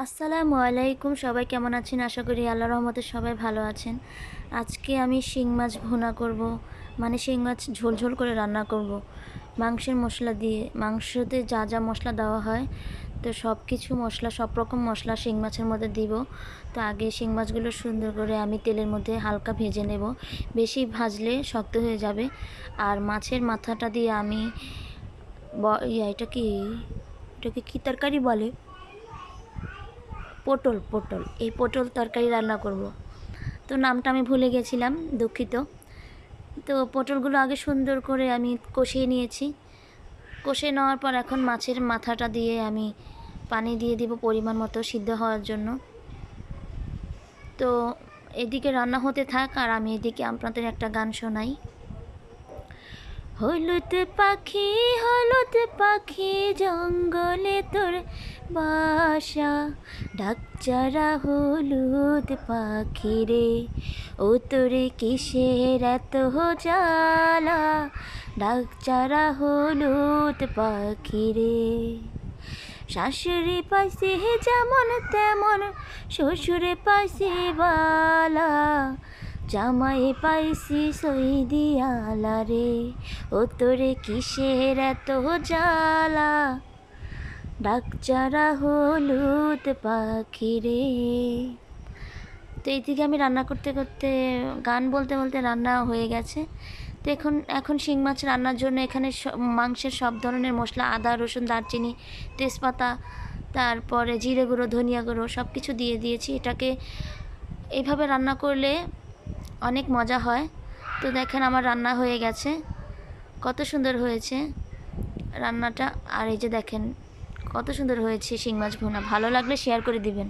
আসসালামু আলাইকুম। সবাই কেমন আছেন? আশা করি আল্লাহর রহমতে সবাই ভালো আছেন। আজকে আমি শিং মাছ ভুনা করব, মানে শিং মাছ ঝোল ঝোল করে রান্না করব মাংসের মশলা দিয়ে। মাংসতে যা যা মশলা দেওয়া হয়, তো সব কিছু মশলা, সব রকম মশলা শিং মাছের মধ্যে দিব। তো আগে শিং মাছগুলো সুন্দর করে আমি তেলের মধ্যে হালকা ভেজে নেব, বেশি ভাজলে শক্ত হয়ে যাবে। আর মাছের মাথাটা দিয়ে আমি এটাকে কি তরকারি বলে, পটল পটল এই পটল তরকারি রান্না করব। তো নামটা আমি ভুলে গেছিলাম, দুঃখিত। তো পটলগুলো আগে সুন্দর করে আমি কষিয়ে নিয়েছি। কষিয়ে নেওয়ার পর এখন মাছের মাথাটা দিয়ে আমি পানি দিয়ে দিব পরিমাণ মতো সিদ্ধ হওয়ার জন্য। তো এদিকে রান্না হতে থাক আর আমি এদিকে আপনাদের একটা গান শোনাই। হলুদ পাখি হলুদ পাখি জঙ্গলে তোর বাসা, ডাকচারা হলুদ পাখি রে, ও তোরে কিসের এত জ্বালা, ডাকচারা হলুদ পাখি রে। শাশুড়ি পাইছে যেমন তেমন, শ্বশুরে পাইছে বালা, জামাই পাইছি সইদিয়ালা রে, ও তোরে কিসের এত জ্বালা, ডাকচারা হলুদ পাখি রে। তো এইদিকে আমি রান্না করতে করতে, গান বলতে বলতে রান্না হয়ে গেছে। তো এখন শিং মাছ রান্নার জন্য এখানে মাংসের সব ধরনের মশলা, আদা রসুন দারচিনি তেজপাতা, তারপরে জিরে গুঁড়ো ধনিয়া গুঁড়ো সব কিছু দিয়ে দিয়েছি। এটাকে এইভাবে রান্না করলে অনেক মজা হয়। তো দেখেন আমার রান্না হয়ে গেছে, কত সুন্দর হয়েছে রান্নাটা। আর এই যে দেখেন কত সুন্দর হয়েছে শিং মাছ ভুনা। ভালো লাগলে শেয়ার করে দিবেন।